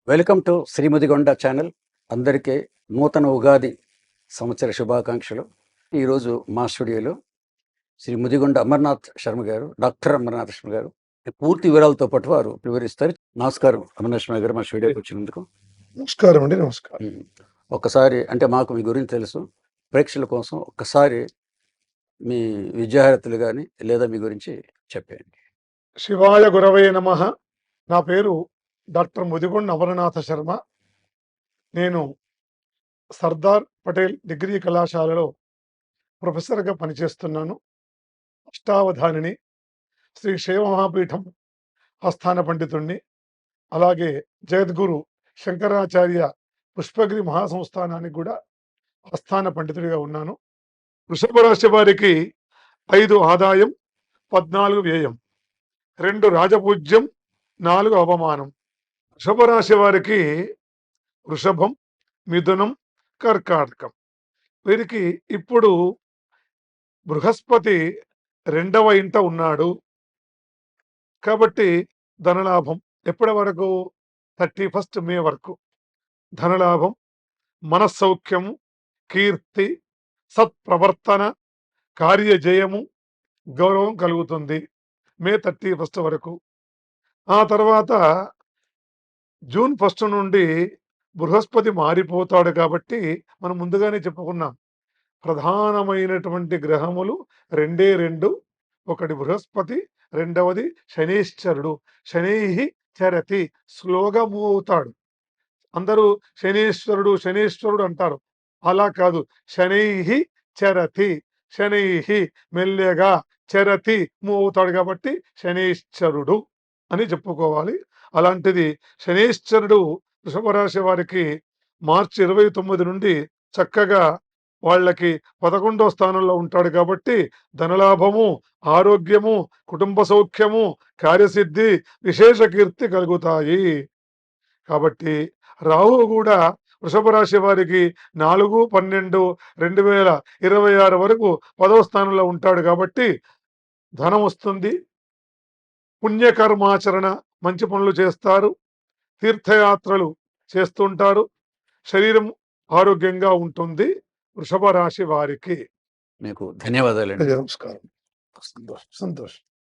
Welcome to శ్రీముదిగొండ channel. అందరికీ నూతన ఉగాది సంవత్సర శుభాకాంక్షలు. ఈరోజు మా స్టూడియోలో శ్రీ ముదిగొండ అమర్నాథ్ శర్మ గారు, డాక్టర్ అమర్నాథ్ శర్మ గారు పూర్తి వివరాలతో పాటు వారు వివరిస్తారు. నమస్కారం అమర్నాథ్ శర్మ గారు, మా స్టూడియోకి వచ్చినందుకు. నమస్కారం అండి. నమస్కారం. ఒక్కసారి అంటే మాకు మీ గురించి తెలుసు, ప్రేక్షకుల కోసం ఒక్కసారి మీ విద్యార్థులు కానీ లేదా మీ గురించి చెప్పండి. శివాయ గురవే నమః. నా పేరు డాక్టర్ ముదిగొండ అమరనాథ శర్మ. నేను సర్దార్ పటేల్ డిగ్రీ కళాశాలలో ప్రొఫెసర్గా పనిచేస్తున్నాను. అష్టావధానిని, శ్రీ శైవ మహాపీఠం ఆస్థాన పండితుణ్ణి, అలాగే జగద్గురు శంకరాచార్య పుష్పగిరి మహాసంస్థానానికి కూడా ఆస్థాన పండితుడిగా ఉన్నాను. వృషభ రాశి వారికి 5 ఆదాయం, 14 వ్యయం, 2 రాజపూజ్యం, 4 అవమానం. వృషభ రాశి వారికి వృషభం, మిథునం, కర్కాటకం. వీరికి ఇప్పుడు బృహస్పతి 2వ ఇంట ఉన్నాడు కాబట్టి ధనలాభం ఎప్పటి వరకు 31 మే వరకు ధనలాభం, మనస్సౌఖ్యము, కీర్తి, సత్ప్రవర్తన, కార్యజయము, గౌరవం కలుగుతుంది మే 31 వరకు. ఆ తర్వాత జూన్ 1 నుండి బృహస్పతి మారిపోతాడు కాబట్టి మనం ముందుగానే చెప్పుకున్నాం, ప్రధానమైనటువంటి గ్రహములు 2 ఒకటి బృహస్పతి, రెండవది శనీశ్వరుడు. శనైహి చరతి, స్లోగా మూవ్ అవుతాడు. అందరూ శనీశ్వరుడు శనీశ్వరుడు అంటారు, అలా కాదు. శనైహి చరతి, శనైహి మెల్లగా, చరతి మూవ్ అవుతాడు కాబట్టి శనీశ్వరుడు అని చెప్పుకోవాలి. అలాంటిది శనీశ్వరుడు వృషభ రాశి వారికి మార్చి 29 నుండి చక్కగా వాళ్ళకి 11వ స్థానంలో ఉంటాడు కాబట్టి ధనలాభము, ఆరోగ్యము, కుటుంబ సౌఖ్యము, కార్యసిద్ధి, విశేష కీర్తి కలుగుతాయి. కాబట్టి రాహు కూడా వృషభ రాశి వారికి 4/12/2026 వరకు 10వ స్థానంలో ఉంటాడు కాబట్టి ధనం వస్తుంది, పుణ్యకర్మాచరణ, మంచి పనులు చేస్తారు, తీర్థయాత్రలు చేస్తుంటారు, శరీరం ఆరోగ్యంగా ఉంటుంది వృషభ రాశి వారికి. మీకు ధన్యవాదాలండి. నమస్కారం. సంతోషం.